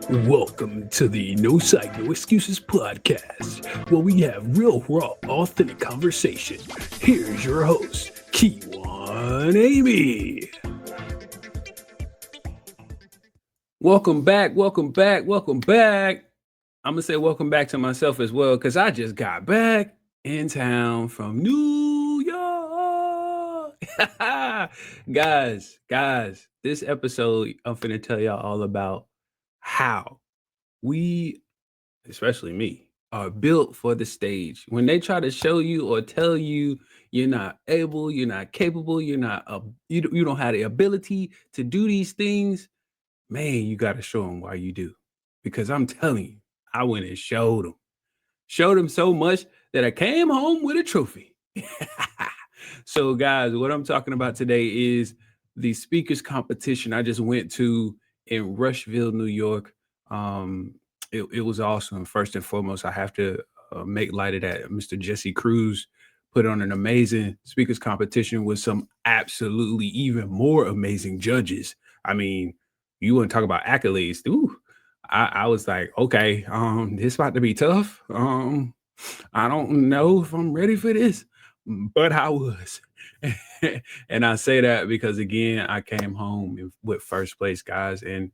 Welcome to the No Psych, No Excuses podcast, where we have real, raw, authentic conversation. Here's your host, Kijuan Amey. Welcome back. I'm going to say welcome back to myself as well, because I just got back in town from New York. guys, this episode, I'm finna tell y'all all about how we, especially me, are built for the stage. When they try to show you or tell you you're not able, you're not capable, you don't have the ability to do these things, man, you got to show them why you do. Because I'm telling you, I went and showed them so much that I came home with a trophy. So, guys, what I'm talking about today is the speakers competition I just went to in Rushville, New York. It was awesome. First and foremost, I have to make light of that. Mr. Jesse Cruz put on an amazing speakers competition with some absolutely even more amazing judges. I mean, you want to talk about accolades? Ooh, I was like, okay, this about to be tough. I don't know if I'm ready for this, but I was. And I say that because again, I came home with first place, guys. And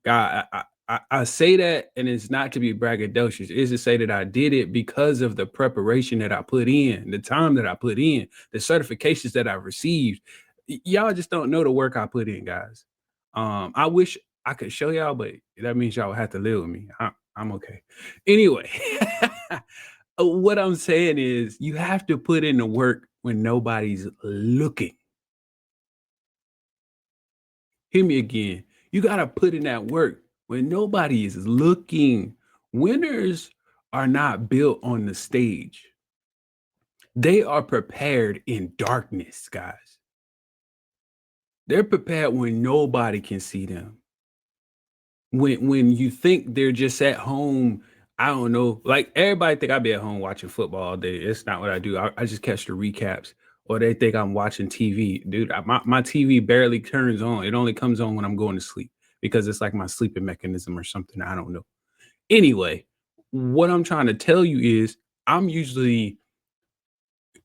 God, I say that, and it's not to be braggadocious. It's to say that I did it because of the preparation that I put in, the time that I put in, the certifications that I received. Y'all just don't know the work I put in, guys. I wish I could show y'all, but that means y'all would have to live with me. I'm okay. Anyway, what I'm saying is you have to put in the work when nobody's looking. Hear me again. You got to put in that work when nobody is looking. Winners are not built on the stage. They are prepared in darkness, guys. They're prepared when nobody can see them. When you think they're just at home, I don't know, like everybody think I be at home watching football all day. It's not what I do. I just catch the recaps, or they think I'm watching TV. Dude, my TV barely turns on. It only comes on when I'm going to sleep because it's like my sleeping mechanism or something. I don't know. Anyway, what I'm trying to tell you is I'm usually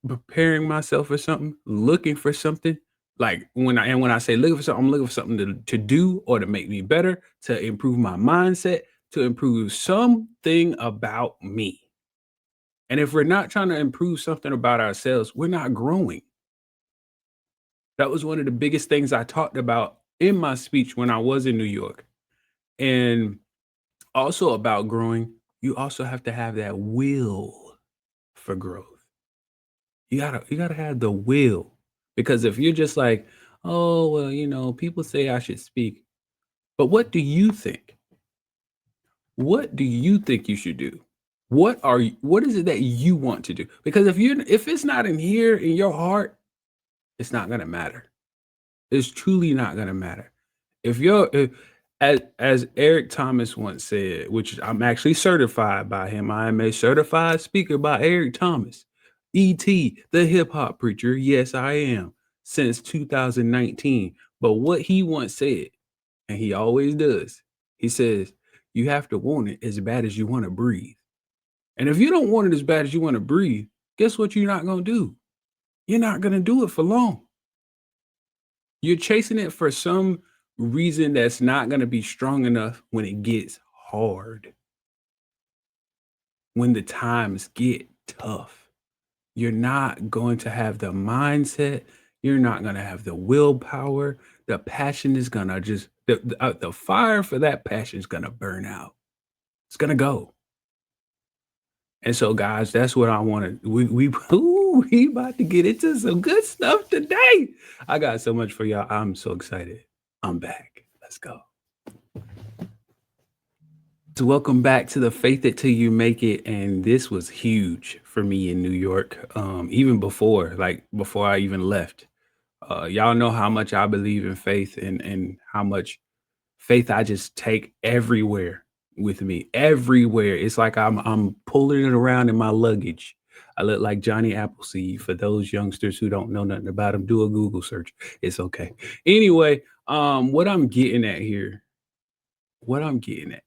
preparing myself for something, looking for something. Like when I say looking for something, I'm looking for something to do or to make me better, to improve my mindset, to improve something about me. And if we're not trying to improve something about ourselves, we're not growing. That was one of the biggest things I talked about in my speech when I was in New York. And also about growing, you also have to have that will for growth. You gotta have the will. Because if you're just like, oh well, people say I should speak. But what do you think? What do you think you should do? What is it that you want to do? Because if it's not in here in your heart, it's not gonna matter. It's truly not gonna matter. If as Eric Thomas once said, which I'm actually certified by him, I am a certified speaker by Eric Thomas. E.T., the hip hop preacher. Yes, I am, since 2019. But what he once said, and he always does, he says, you have to want it as bad as you want to breathe. And if you don't want it as bad as you want to breathe, guess what you're not going to do? You're not going to do it for long. You're chasing it for some reason that's not going to be strong enough when it gets hard. When the times get tough, you're not going to have the mindset. You're not going to have the willpower. The passion is going to the fire for that passion is going to burn out. It's going to go. And so, guys, that's what I want to. We about to get into some good stuff today. I got so much for y'all. I'm so excited. I'm back. Let's go. So welcome back to the Faith It Till You Make It. And this was huge for me in New York. Even before I even left. Y'all know how much I believe in faith and how much faith I just take everywhere with me. Everywhere. It's like I'm pulling it around in my luggage. I look like Johnny Appleseed. For those youngsters who don't know nothing about him, do a Google search. It's okay. Anyway, what I'm getting at here, what I'm getting at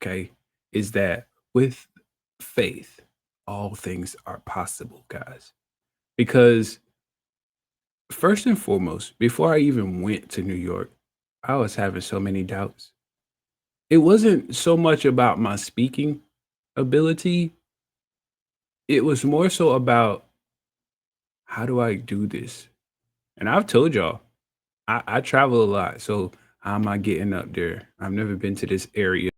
okay, is that with faith, all things are possible, guys. Because first and foremost, before I even went to New York, I was having so many doubts. It wasn't so much about my speaking ability, it was more so about how do I do this? And I've told y'all, I travel a lot. So how am I getting up there? I've never been to this area.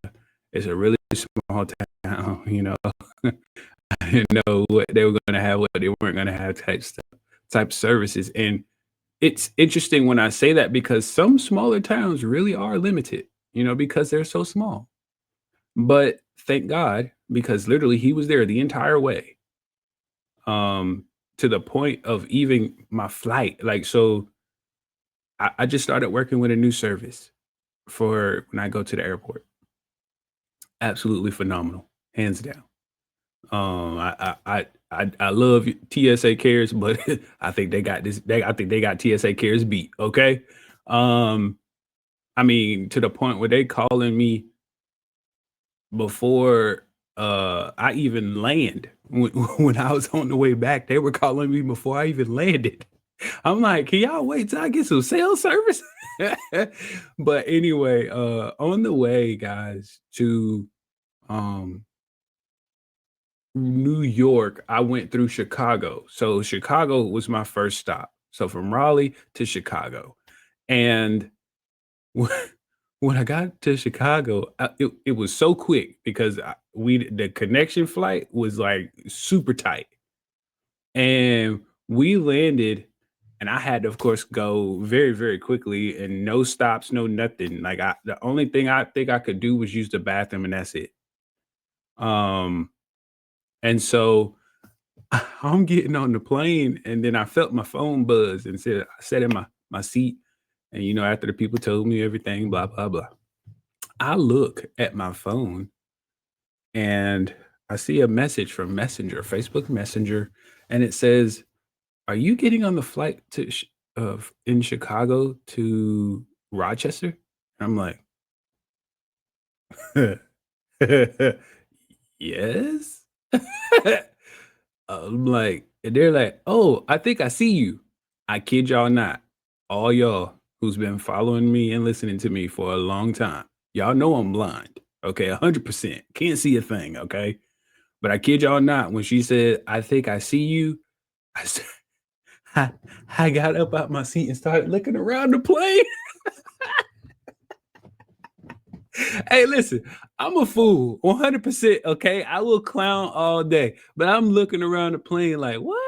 It's a really small town, you know. I didn't know what they were gonna have, what they weren't gonna have type services. And it's interesting when I say that because some smaller towns really are limited, you know, because they're so small. But thank God, because literally he was there the entire way, to the point of even my flight. Like, so I just started working with a new service for when I go to the airport. Absolutely phenomenal, hands down. I love TSA cares, but I think they got this. I think they got TSA cares beat. Okay, um, I mean to the point where they calling me before I even land. When, when I was on the way back, they were calling me before I even landed. I'm like, can y'all wait till I get some cell service? But anyway, on the way, guys, to um New York, I went through Chicago. So Chicago was my first stop. So from Raleigh to Chicago. And when when I got to Chicago, it was so quick because the connection flight was like super tight. And we landed and I had to of course go very very quickly and no stops, no nothing. Like the only thing I think I could do was use the bathroom and that's it. Um and so I'm getting on the plane, and then I felt my phone buzz, and said I sat in my seat, and you know, after the people told me everything, blah blah blah. I look at my phone, and I see a message from Messenger, Facebook Messenger, and it says, "Are you getting on the flight to in Chicago to Rochester?" I'm like, yes. I'm like, and they're like, "Oh, I think I see you." I kid y'all not. All y'all who's been following me and listening to me for a long time, y'all know I'm blind. Okay, 100%. Can't see a thing. Okay, but I kid y'all not. When she said, "I think I see you," I s- I, I got up out my seat and started looking around the plane. Hey, listen, I'm a fool, 100%. Okay, I will clown all day, but I'm looking around the plane like, what?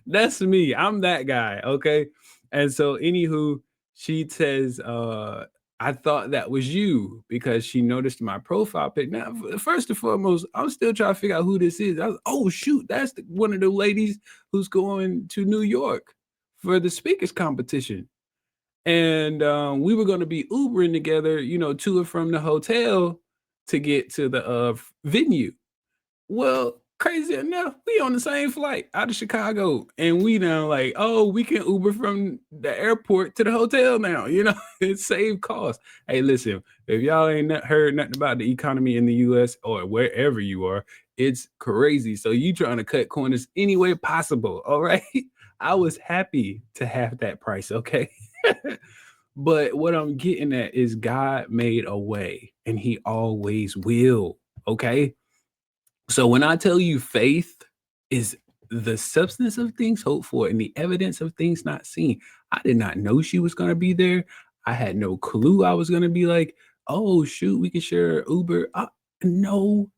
That's me. I'm that guy. Okay, and so, anywho, she says, I thought that was you because she noticed my profile pic. Now, first and foremost, I'm still trying to figure out who this is. I was, oh shoot, that's one of the ladies who's going to New York for the speakers competition. And we were going to be Ubering together, you know, to and from the hotel to get to the venue. Well, crazy enough, we on the same flight out of Chicago, and we now like, oh, we can Uber from the airport to the hotel now. You know, it saved cost. Hey, listen, if y'all ain't heard nothing about the economy in the U.S. or wherever you are, it's crazy. So you trying to cut corners any way possible. All right, I was happy to have that price. Okay. But what I'm getting at is God made a way and he always will. Okay. So when I tell you faith is the substance of things hoped for and the evidence of things not seen, I did not know she was going to be there. I had no clue I was going to be like, oh, shoot, we can share Uber. No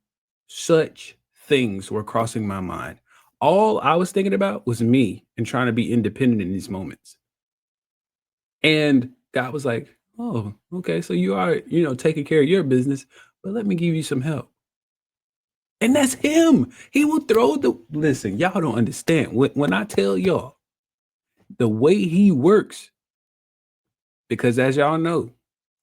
such things were crossing my mind. All I was thinking about was me and trying to be independent in these moments. And God was like, "Oh, okay, so you are, you know, taking care of your business, but let me give you some help." And that's him. He will throw the listen, y'all don't understand. When I tell y'all the way he works, because as y'all know,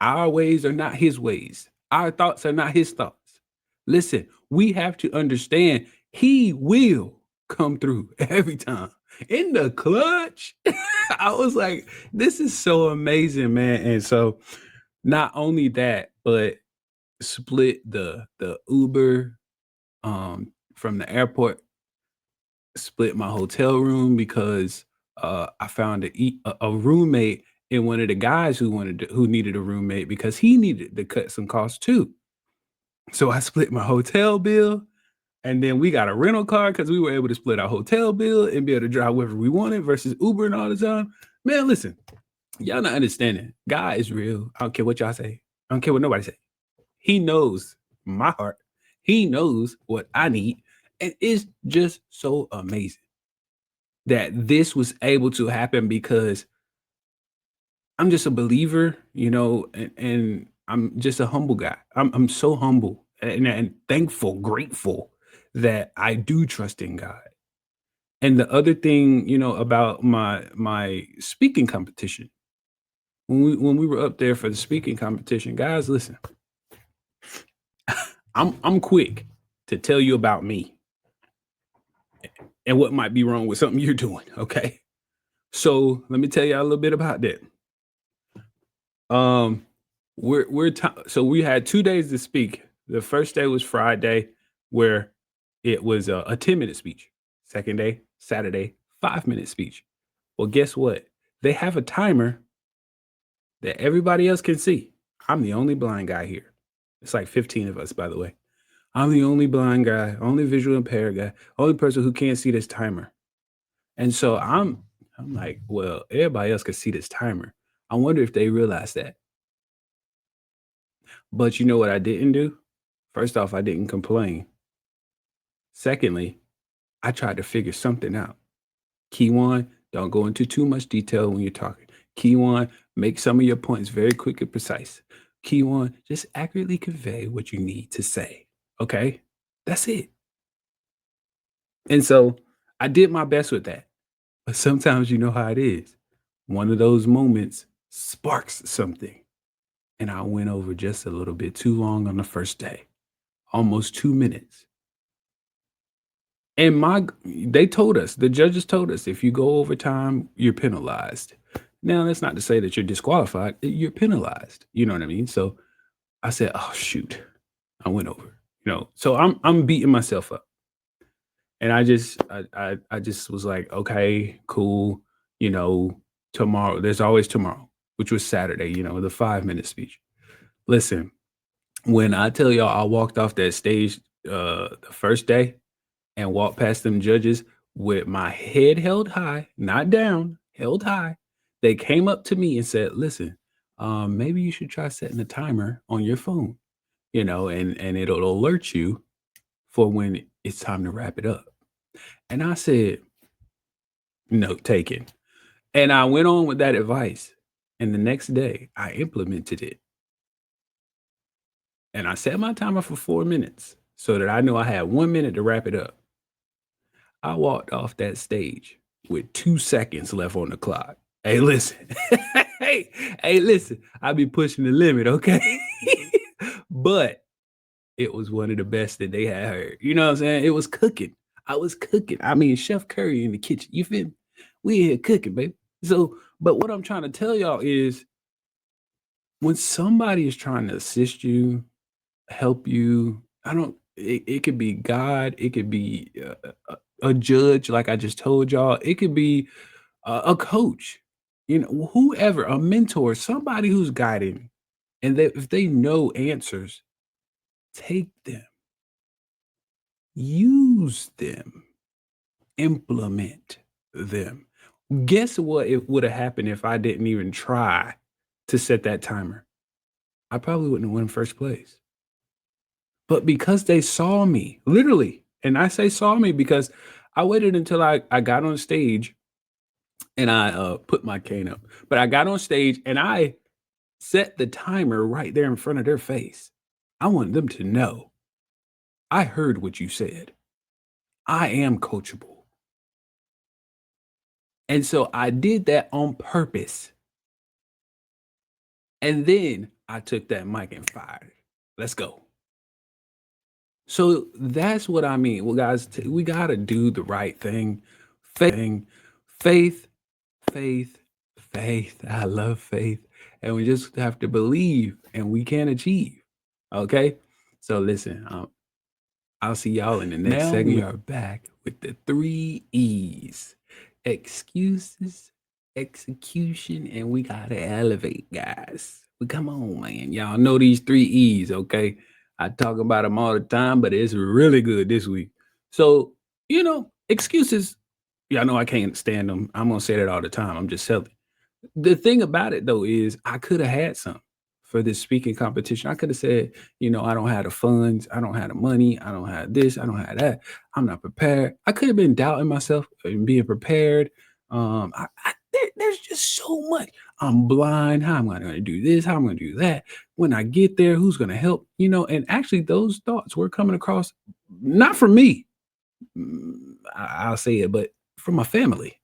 our ways are not his ways. Our thoughts are not his thoughts. Listen, we have to understand he will come through every time. In the clutch. I was like, this is so amazing, man. And so Not only that, but split the Uber, from the airport, split my hotel room because, I found a roommate and one of the guys who needed a roommate because he needed to cut some costs too. So I split my hotel bill, and then we got a rental car because we were able to split our hotel bill and be able to drive wherever we wanted versus Uber and all the time. Man, listen, y'all not understanding. God is real. I don't care what y'all say. I don't care what nobody say. He knows my heart. He knows what I need. And it's just so amazing that this was able to happen because I'm just a believer, and I'm just a humble guy. I'm so humble and thankful, grateful that I do trust in God. And the other thing, about my speaking competition, when we were up there for the speaking competition, guys, listen, I'm quick to tell you about me and what might be wrong with something you're doing. Okay. So let me tell you a little bit about that. Um, so we had 2 days to speak. The first day was Friday, where it was a 10-minute speech. Second day, Saturday, 5-minute speech. Well, guess what? They have a timer that everybody else can see. I'm the only blind guy here. It's like 15 of us, by the way. I'm the only blind guy, only visual impaired guy, only person who can't see this timer. And so I'm like, well, everybody else can see this timer. I wonder if they realize that. But you know what I didn't do? First off, I didn't complain. Secondly, I tried to figure something out. Key one, don't go into too much detail when you're talking. Key one, make some of your points very quick and precise. Key one, just accurately convey what you need to say. Okay? That's it. And so I did my best with that. But sometimes you know how it is. One of those moments sparks something. And I went over just a little bit too long on the first day, almost 2 minutes. And they told us, the judges told us, if you go over time, you're penalized. Now, that's not to say that you're disqualified. You're penalized. You know what I mean? So I said, oh shoot, I went over. So I'm beating myself up. And I just was like, okay, cool. You know, tomorrow, there's always tomorrow, which was Saturday, the 5-minute speech. Listen, when I tell y'all I walked off that stage the first day and walked past them judges with my head held high, not down, held high, they came up to me and said, listen, maybe you should try setting a timer on your phone, and it'll alert you for when it's time to wrap it up. And I said, note taken. And I went on with that advice. And the next day I implemented it. And I set my timer for 4 minutes so that I knew I had 1 minute to wrap it up. I walked off that stage with 2 seconds left on the clock. Hey, listen. hey, hey, listen. I be pushing the limit, okay? But it was one of the best that they had heard. You know what I'm saying? It was cooking. I was cooking. I mean, Chef Curry in the kitchen. You feel me? We in here cooking, baby. So, but what I'm trying to tell y'all is when somebody is trying to assist you, help you, it could be God, it could be a judge, like I just told y'all, it could be a coach, whoever, a mentor, somebody who's guiding. And that if they know answers, take them, use them, implement them. Guess what it would have happened if I didn't even try to set that timer? I probably wouldn't have won first place. But because they saw me, literally, and I say saw me because I waited until I got on stage and I put my cane up. But I got on stage and I set the timer right there in front of their face. I want them to know I heard what you said. I am coachable. And so I did that on purpose. And then I took that mic and fired. Let's go. So that's what I mean. Well, guys, we got to do the right thing. Faith, faith, faith. I love faith. and we just have to believe, and we can achieve. Okay, so listen, I'll see y'all in the next segment. We are back with the 3 E's: excuses, execution, and we gotta elevate, guys. But come on, man. Y'all know these 3 E's, okay? I talk about them all the time, but it's really good this week. So, excuses, y'all know I can't stand them. I'm gonna say that all the time. I'm just selling. The thing about it though is I could have had some for this speaking competition. I could have said, I don't have the funds, I don't have the money, I don't have this, I don't have that. I'm not prepared. I could have been doubting myself and being prepared. There's just so much. I'm blind. How am I going to do this? How am I going to do that? When I get there, who's going to help? And actually, those thoughts were coming across, not from me. I'll say it, but from my family.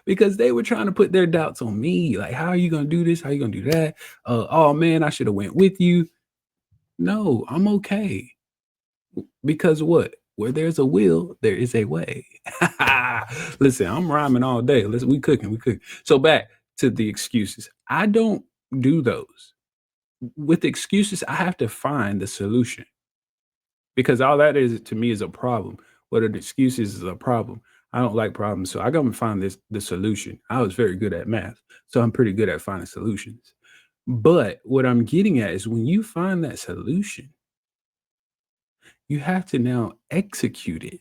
Because they were trying to put their doubts on me. Like, how are you going to do this? How are you going to do that? Oh man, I should have went with you. No, I'm okay. Because what? Where there's a will, there is a way. Listen, I'm rhyming all day. Listen, we cooking. So back to the excuses. I don't do those. With excuses, I have to find the solution. Because all that is to me is a problem. What an excuse is a problem. I don't like problems, so I go and find the solution. I was very good at math, so I'm pretty good at finding solutions. But what I'm getting at is when you find that solution, you have to now execute it.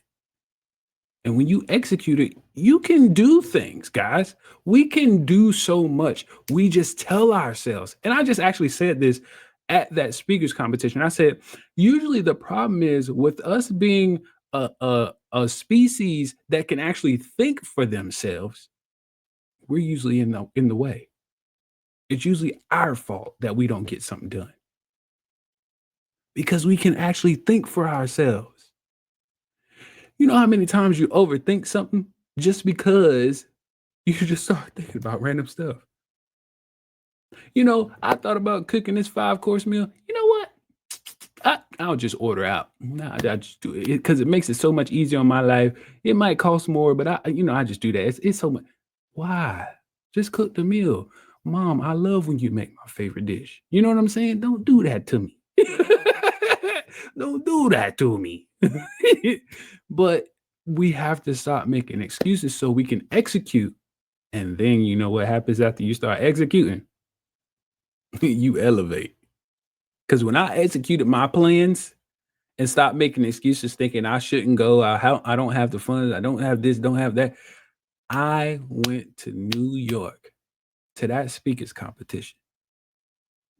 And when you execute it, you can do things, guys. We can do so much. We just tell ourselves. And I just actually said this at that speakers competition. I said, usually the problem is with us being a species that can actually think for themselves, we're usually in the way. It's usually our fault that we don't get something done because we can actually think for ourselves. You know how many times you overthink something just because you just start thinking about random stuff. I thought about cooking this 5-course meal. You know what? I'll just order out. Nah, I just do it because it makes it so much easier on my life. It might cost more, but I just do that. It's so much. Why? Just cook the meal. Mom, I love when you make my favorite dish. You know what I'm saying? Don't do that to me. Don't do that to me. But we have to stop making excuses so we can execute. And then you know what happens after you start executing? You elevate. Because when I executed my plans and stopped making excuses thinking I shouldn't go, I don't have the funds, I don't have this, don't have that, I went to New York to that speakers competition,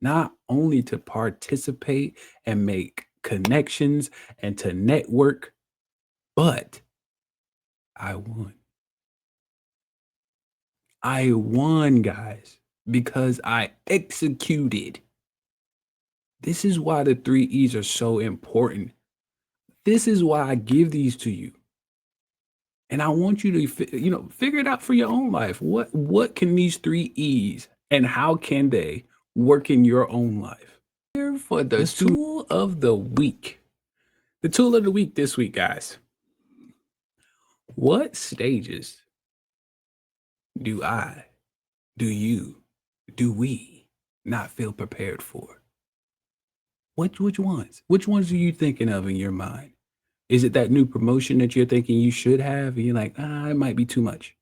not only to participate and make connections and to network, but I won. I won, guys, because I executed. This is why the 3 E's are so important. This is why I give these to you. And I want you to, figure it out for your own life. What can these 3 E's and how can they work in your own life? Here for the tool of the week. The tool of the week this week, guys. What stages do you, do we not feel prepared for? Which ones? Which ones are you thinking of in your mind? Is it that new promotion that you're thinking you should have? And you're like, it might be too much.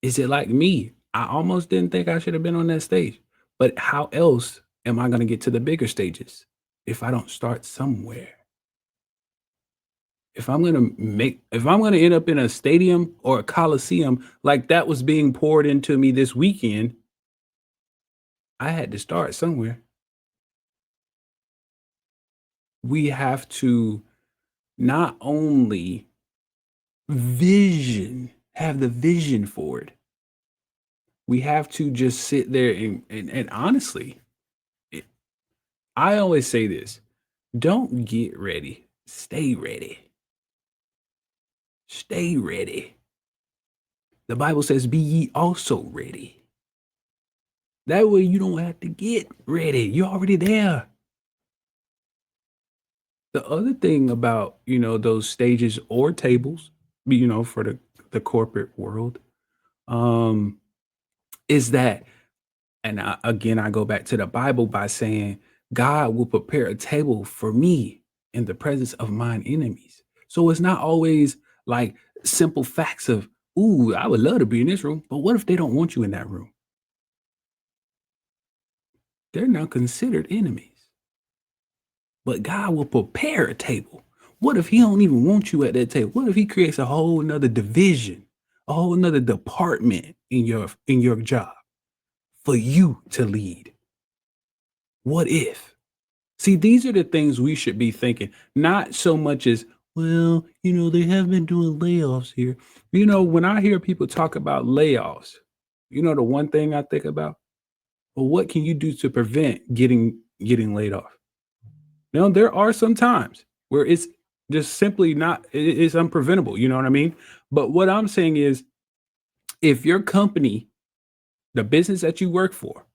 Is it like me? I almost didn't think I should have been on that stage. But how else am I going to get to the bigger stages if I don't start somewhere? If I'm going to end up in a stadium or a coliseum like that was being poured into me this weekend, I had to start somewhere. We have to not only have the vision for it. We have to just sit there and honestly, I always say this, don't get ready, stay ready. Stay ready. The Bible says, be ye also ready. That way you don't have to get ready. You're already there. The other thing about, those stages or tables, for the corporate world, is that And again, I go back to the Bible by saying, God will prepare a table for me in the presence of mine enemies. So it's not always like simple facts of, ooh, I would love to be in this room. But what if they don't want you in that room? They're now considered enemies. But God will prepare a table. What if he don't even want you at that table? What if he creates a whole nother division, a whole nother department in your job for you to lead? What if? See, these are the things we should be thinking, not so much as, well, they have been doing layoffs here. When I hear people talk about layoffs, the one thing I think about, well, what can you do to prevent getting laid off? Now, there are some times where it's just simply not, it's unpreventable. You know what I mean? But what I'm saying is, if your company, the business that you work for,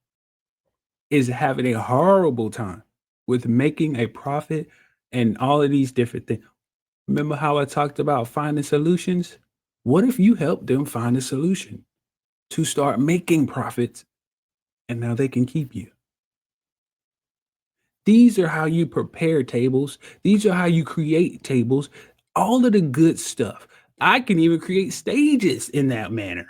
is having a horrible time with making a profit and all of these different things. Remember how I talked about finding solutions? What if you help them find a solution to start making profits and now they can keep you? These are how you prepare tables. These are how you create tables. All of the good stuff. I can even create stages in that manner.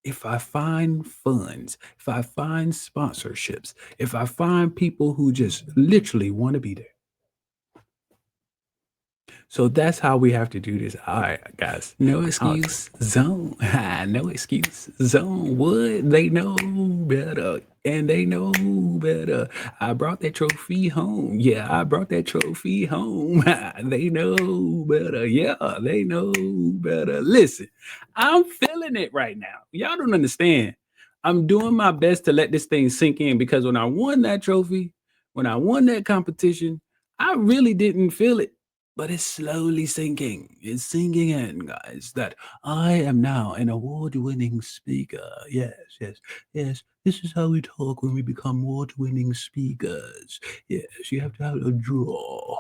If I find funds, if I find sponsorships, if I find people who just literally want to be there. So that's how we have to do this. All right, guys. No excuse zone. No excuse zone. What? They know better. And they know better. I brought that trophy home. Yeah, I brought that trophy home. They know better. Yeah, they know better. Listen, I'm feeling it right now. Y'all don't understand. I'm doing my best to let this thing sink in because when I won that trophy, when I won that competition, I really didn't feel it, but it's slowly sinking. It's sinking in, guys, that I am now an award-winning speaker. Yes, yes, yes. This is how we talk when we become award-winning speakers. Yes, you have to have a draw.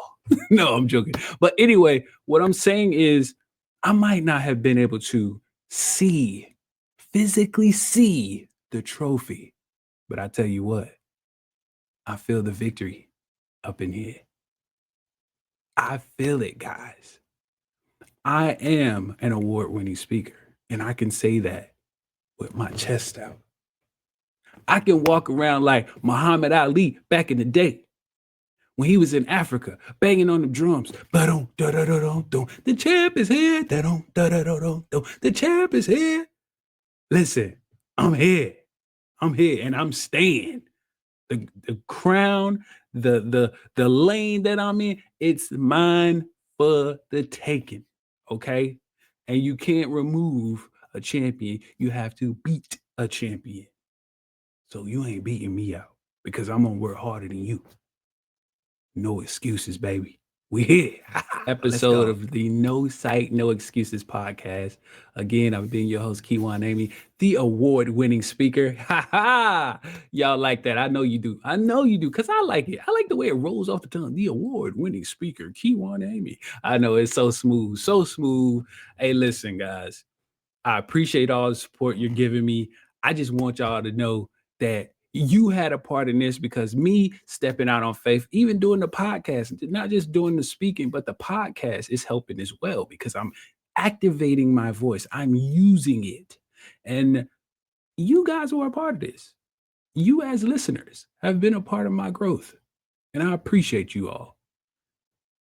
No, I'm joking. But anyway, what I'm saying is I might not have been able to physically see the trophy, but I tell you what, I feel the victory up in here. I feel it, guys. I am an award-winning speaker, and I can say that with my chest out. I can walk around like Muhammad Ali back in the day when he was in Africa, banging on the drums. Ba-dum, da-da-da-dum-dum. The champ is here. Da-dum, da-da-da-dum-dum. The champ is here. Listen, I'm here. I'm here, and I'm staying. The crown, the lane that I'm in, it's mine for the taking. Okay. And you can't remove a champion. You have to beat a champion. So you ain't beating me out because I'm gonna work harder than you. No excuses, baby. We here. Episode of the No Sight, No Excuses podcast. Again, I've been your host, Kijuan Amey, the award-winning speaker. Ha ha! Y'all like that. I know you do. I know you do, because I like it. I like the way it rolls off the tongue. The award-winning speaker, Kijuan Amey. I know it's so smooth, so smooth. Hey, listen, guys. I appreciate all the support you're giving me. I just want y'all to know that you had a part in this because me stepping out on faith, even doing the podcast, not just doing the speaking, but the podcast is helping as well because I'm activating my voice. I'm using it. And you guys who are a part of this, you as listeners have been a part of my growth. And I appreciate you all.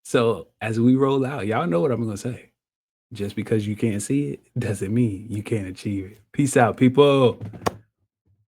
So as we roll out, y'all know what I'm going to say. Just because you can't see it doesn't mean you can't achieve it. Peace out, people.